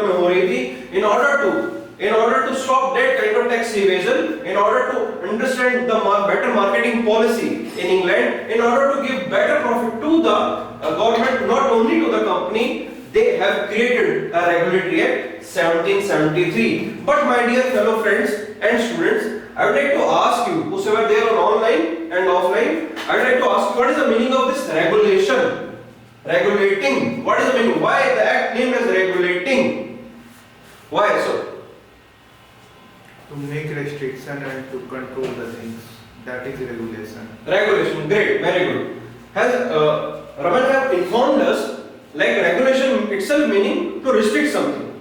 Paper में हो रही थी, in order to stop that kind of tax evasion, in order to understand the better marketing policy in England, in order to give better profit to the government, not only to the company, they have created a regulatory act 1773. But my dear fellow friends and students, I would like to ask you, whosoever there on online and offline, I would like to ask you, what is the meaning of this regulation? Regulating. What is the meaning? Why the act name is regulating? Why so? To make restriction and to control the things. That is regulation. Regulation. Great. Very good. Has Raman have informed us, like regulation itself meaning to restrict something,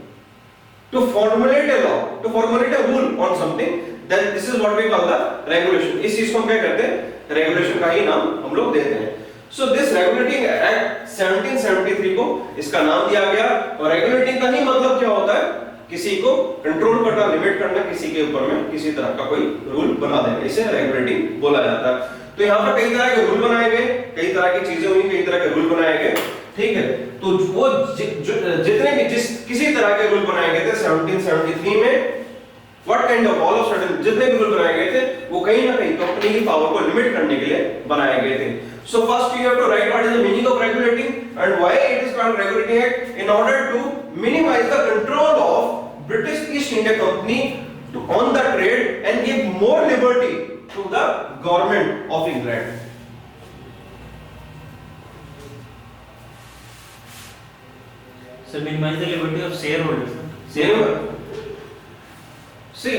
to formulate a law, to formulate a rule on something. Then this is what we call the regulation. इस चीज को हम क्या करते हैं? Regulation का ही नाम हम लोग देते हैं. So this regulating act 1773 को इसका नाम दिया गया. और regulating का ही मतलब क्या होता है? किसी को कंट्रोल करना, लिमिट करना, किसी के ऊपर में किसी तरह का कोई रूल बना देना, इसे रेगुलेटिंग बोला जाता है. तो यहाँ पर कई तरह के रूल बनाए गए, कई तरह की चीजें हुई, कई तरह के रूल बनाए गए. ठीक है, तो वो जितने भी किसी तरह के रूल बनाए गए थे 1773 में, what kind of all of sudden जितने भी रूल बनाए गए थे वो कहीं ना कहीं कंपनी की पावर को लिमिट करने के लिए बनाए गए थे. So first you have to write what is the meaning of regulating and why it is called regulating act. In order to minimise the control of British East India Company on the trade and give more liberty to the government of England. So minimize the liberty of shareholders. See,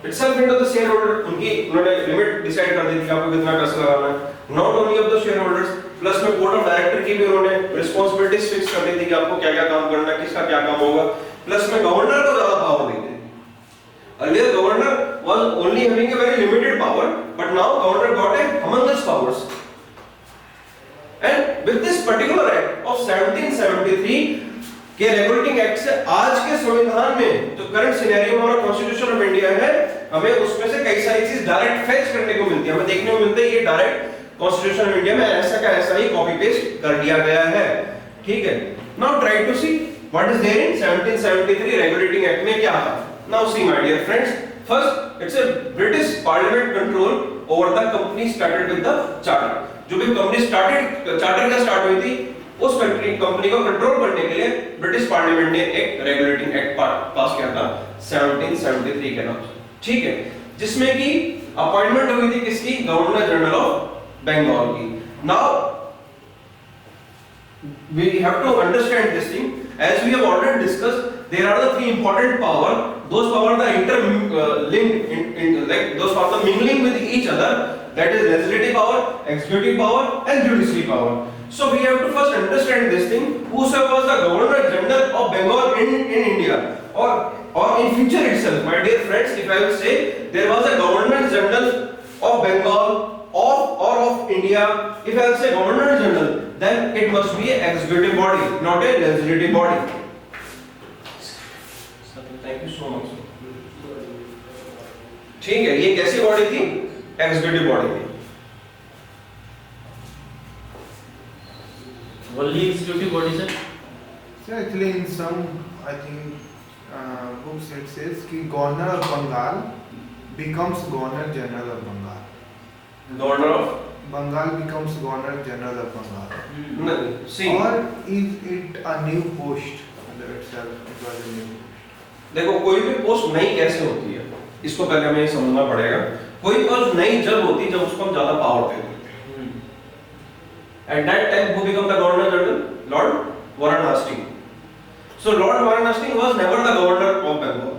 itself into the shareholder, उन्होंने limit decide कर दी थी कि आपको कितना पैसा लगाना है. Not only of the shareholders, plus में बोर्ड ऑफ डायरेक्टर की भी उन्होंने रिस्पांसिबिलिटीज फिक्स कर दी थी कि आपको क्या क्या काम करना है, किसका क्या काम होगा. प्लस में गवर्नर को ज्यादा पावर दी थी. Earlier governor was only having a very limited power, but now governor got a humongous powers. And with this particular act of 1773 के रेगुलेटिंग एक्ट से आज के संविधान में जो करंट सिनेरियो में हमारा कॉन्स्टिट्यूशन ऑफ इंडिया है, हमें उसमें से कई सारी चीज डायरेक्ट फेच करने को मिलती है. हमें देखने को मिलता है ये डायरेक्ट कॉन्स्टिट्यूशन ऑफ इंडिया में ऐसा का ऐसा ही कॉपी पेस्ट कर दिया गया है. ठीक है, now try to see what is there in 1773 regulating act में क्या था. Now see my dear friends, first it's a British Parliament control over the company started with the charter. जो भी कंपनी चार्टर क्या स्टार्ट हुई थी, उस company को कंट्रोल करने के लिए ब्रिटिश पार्लियामेंट ने एक रेगुलेटिंग एक्ट पास किया था 1773 के नाम से. ठीक है, जिसमें कि अपॉइंटमेंट हुई थी किसकी? गवर्नर जनरल ऑफ बंगाल की. Now we have to understand this thing. As we have already discussed, there are the three important power. Those power are interlinked in like those power are mingling with each other. That is legislative power, executive power, and judiciary power. So we have to first understand this thing. Whosoever was the Governor General of Bengal in India, or in future itself, my dear friends, if I will say there was a Governor General of Bengal of India, if I will say Governor General, then it must be an executive body, not a legislative body. Thank you so much. ठीक है, ये कैसी body थी? Executive body थी. Only executive body, sir. So actually in some I think books it says कि Governor of Bengal becomes Governor General of Bengal. Governor of Bengal becomes Governor General of Bengal. No, see. Or is it a new post itself? It was a new post. देखो कोई भी post नई कैसे होती है, इसको पहले हमें समझना पड़ेगा. कोई पोस्ट नई जब होती है जब उसको हम ज्यादा पावर दे देते हैं. At that time who became the Governor General? Lord Warren Hastings. So Lord Warren Hastings was never the Governor of Bengal.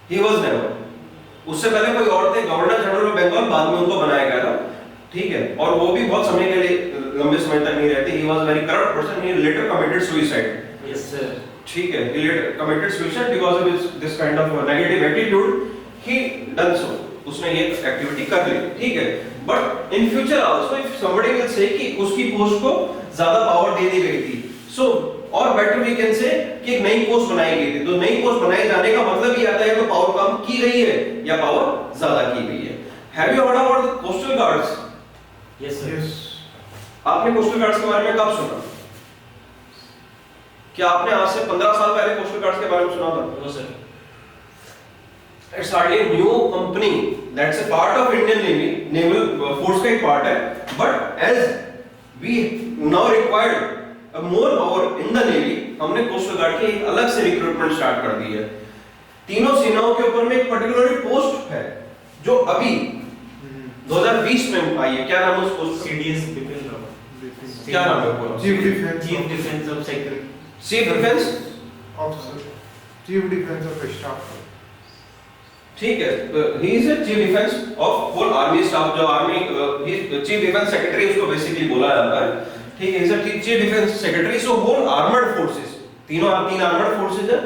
He was never. उससे पहले कोई और थे गवर्नर जनरल ऑफ बंगाल, बाद में उनको बनाया गया था. ठीक है, और वो भी बहुत समय के लिए लंबे समय तक नहीं रहते. He was a very corrupt person. He later committed suicide. Yes, sir. ठीक है, he later committed suicide because of this kind of negative attitude. He done so. उसने ये एक्टिविटी कर ली. ठीक है, but in future also if somebody will say कि उसकी post को ज्यादा पावर दे दी गई थी, so और बेटर वी कैन से कि एक नई पोस्ट बनाई गई थी. तो नई पोस्ट बनाए जाने का मतलब ये आता है कि पावर कम की गई है या पावर ज्यादा की गई है. Have you heard about coastal guards? Yes, sir. Yes. आपने कोस्टल गार्ड्स के बारे में कब सुना? क्या आपने आज से 15 साल पहले कोस्टल गार्ड्स के बारे में सुना था? No, sir. It's hardly a new company. That's a part of Indian Navy. Naval force का एक part है. But as we now required a more power in the Navy, हमने कोस्टल गार्ड की एक अलग से रिक्रूटमेंट स्टार्ट कर दी है. तीनों सेनाओं के ऊपर में एक पर्टिकुलर पोस्ट है जो अभी 2020 में आई है. क्या नाम है उस पोस्ट का? CDS Bipin Rawat. क्या नाम है पूरा? Chief Defense Chief Defense of Secretary. Chief Defense Officer. Chief Defense of Staff. ठीक है. He is chief defence of whole army staff. जो आर्मी चीफ डिफेंस सेक्रेटरी उसको बेसिकली बोला जाता है. ठीक है. Is chief defence secretary. So whole armed forces, तीन आर्मर्ड फोर्सेस है.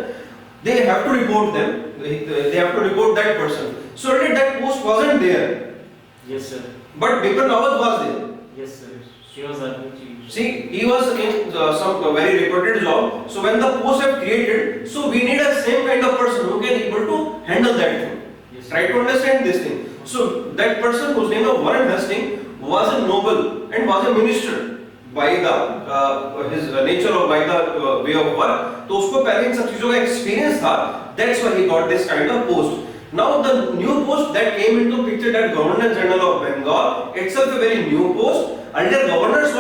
They have to report them. They have to report that person. So already that post wasn't there, Yes, sir. but Bipin Rawat was there. Yes, sir. She was Army Chief. See, he was in some very reputed job. So when the post have created, so we need a same kind of person who can able to handle that thing. Yes, Try to understand this thing. So that person whose name was Warren Hastings was a noble and was a minister by the his nature or by the way of work. तो उसको पहले इन सब चीजों का experience था. That's why he got this kind of post. Now the new post that came into picture, that Governor General of Bengal, itself a very new post. Earlier governors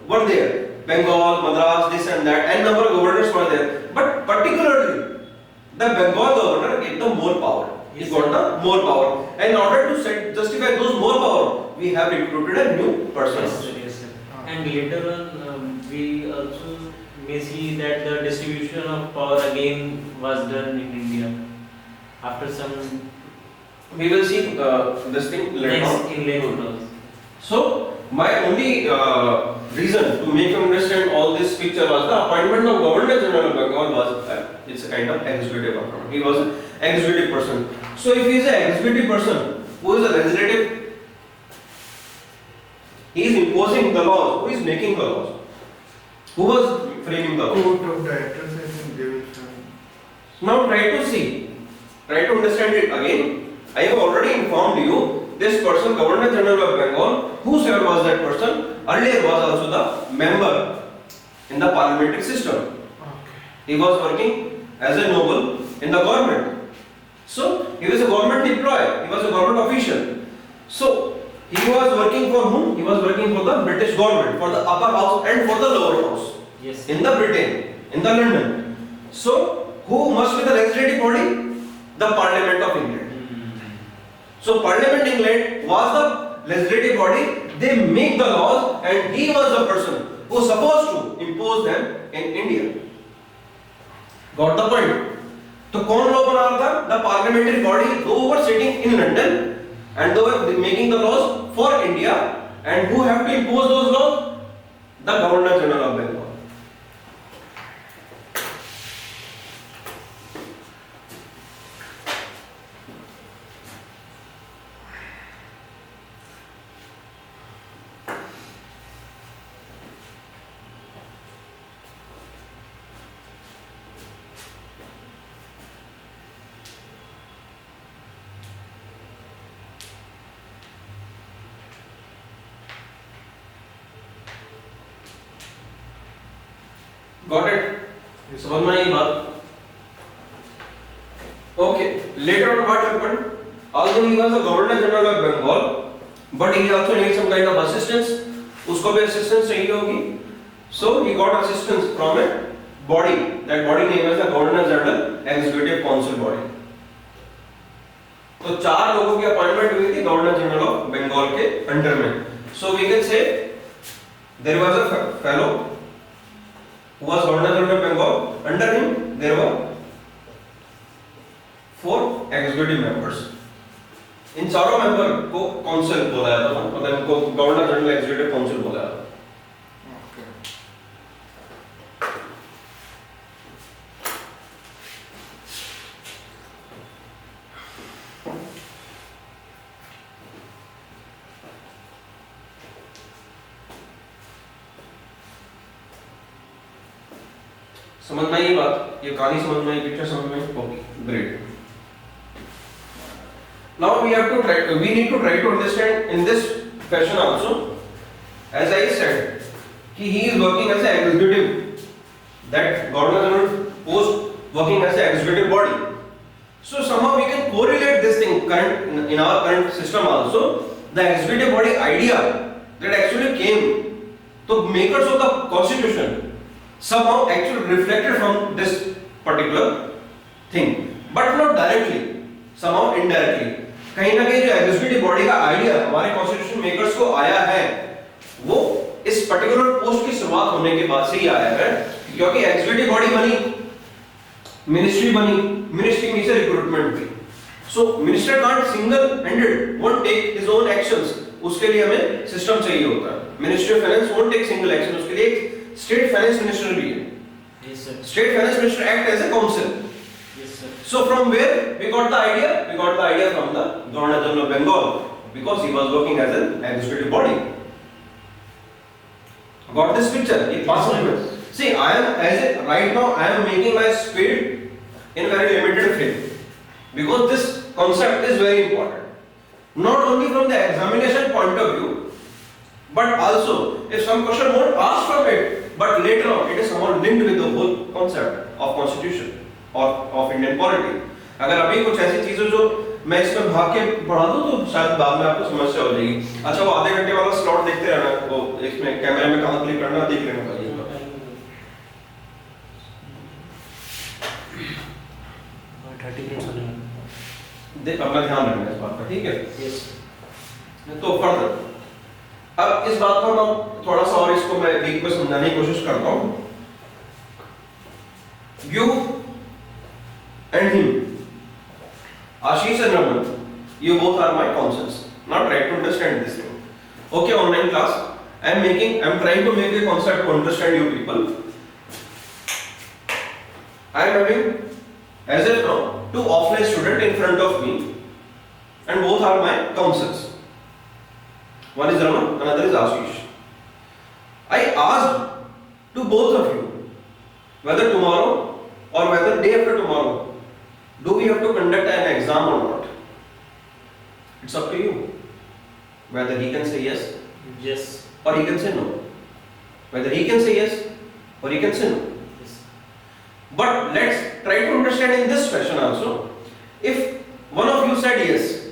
were there. Bengal, Madras, this and that, and number of governors were there. But particularly the Bengal governor gave them more power. He got the more power. And in order to justify those more power, we have recruited a new person. Yes, sir. Yes, sir. And later on, we also may see that the distribution of power again was done in India after some We will see this thing later on. next in later on. So my only reason to make you understand all this picture was the appointment of Governor General of Bengal was it's a kind of executive appointment. He was an executive person. So if he is an executive person who is a legislative, he is imposing the laws. Who is making the laws? Who was framing the laws? Court of Directors, I think they will sign. Now try to see, try to understand it again. I have already informed you. This person, Governor General of Bengal, whosoever was that person, earlier was also the member in the parliamentary system. Okay. He was working as a noble in the government. So he was a government employee. He was a government official. So he was working for whom? He was working for the British government, for the upper house and for the lower house. Yes. In the Britain, in the London. So who must be the legislative body? The Parliament of England. So Parliament England was the legislative body. They make the laws, and he was the person who was supposed to impose them in India. Got the point? तो कौन law बना रहा था? The parliamentary body, those were sitting in London and they were making the laws for India. And who have to impose those laws? The Governor General of Bengal. Got it? समझ में आई बात? Okay. Later on, what happened? Although he was the Governor General of Bengal, but he also needs some kind of assistance. उसको भी assistance चाहिए होगी. So he got assistance from a body. That body name is the Governor General Executive Council body. तो चार लोगों की appointment हुई थी गवर्नर जनरल ऑफ बंगाल के अंडर में. So we can say there was a fellow who was Governor General of Bengal. Under him there were 4 executive members. इन चारों member को काउंसिल बोला जाता था, मतलब इनको गवर्नर जनरल एग्जीक्यूटिव काउंसिल बोला जाता था. Okay. समझ में आई ये बात? ये कहानी समझ में आई? पिक्चर समझ में आई? Okay, great. Now we need to try to understand in this fashion also. As I said, he is working as an executive that Governor General post working as an executive body. So somehow we can correlate this thing current in our current system also. The executive body idea that actually came, the makers of the constitution somehow actually reflected from this particular thing, but not directly, somehow indirectly. कहीं ना कहीं जो executive body का idea हमारे constitution makers को आया है वो इस पर्टिकुलर पोस्ट की शुरुआत होने के बाद से ही आया है, क्योंकि एग्जीक्यूटिव बॉडी बनी, मिनिस्ट्री बनी, मिनिस्ट्री में से रिक्रूटमेंट हुई. So minister can't single handed won't take his own actions, उसके लिए हमें सिस्टम चाहिए होता है. Ministry of finance won't take single action, उसके लिए एक स्टेट फाइनेंस मिनिस्टर भी है. Yes, sir. State finance minister act as a council. Yes, sir. So from where we got the idea? We got the idea from the Governor General of Bengal because he was working as an executive body. Got this picture? It possible. See, I am right now I am making my speed in very limited field because this concept is very important. Not only from the examination point of view, but also if some question won't ask from it, but later on it is somehow linked with the whole concept of constitution or of Indian polity. अगर अभी कुछ ऐसी चीजें जो मैं इसमें भाग के पढ़ा दूं तो शायद बाद में आपको समस्या हो जाएगी. अच्छा वो आधे घंटे वाला स्लॉट देखते रहना, वो इसमें कैमरे में कहाँ क्लिक करना देख लेना भाई. 30 minutes होने वाले. अपना ध्यान रखना इस बात का, ठीक है. Yes. तो फर्दर अब इस बात को मैं थोड़ा सा और इसको मैं डीप में समझाने की कोशिश करता हूँ. You and him, Ashish and Raman, you both are my counsels. Now try to understand this thing. Okay, online class. I am trying to make a concept to understand you people. I am having as of now two offline students in front of me, and both are my counsels. One is Raman, another is Ashish. I asked to both of you whether tomorrow or whether day after tomorrow do we have to conduct an exam or not. It's up to you whether he can say yes Yes. or he can say no, whether he can say yes or he can say no. Yes. But let's try to understand in this fashion also. If one of you said yes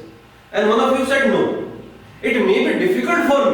and one of you said no, it may be difficult for me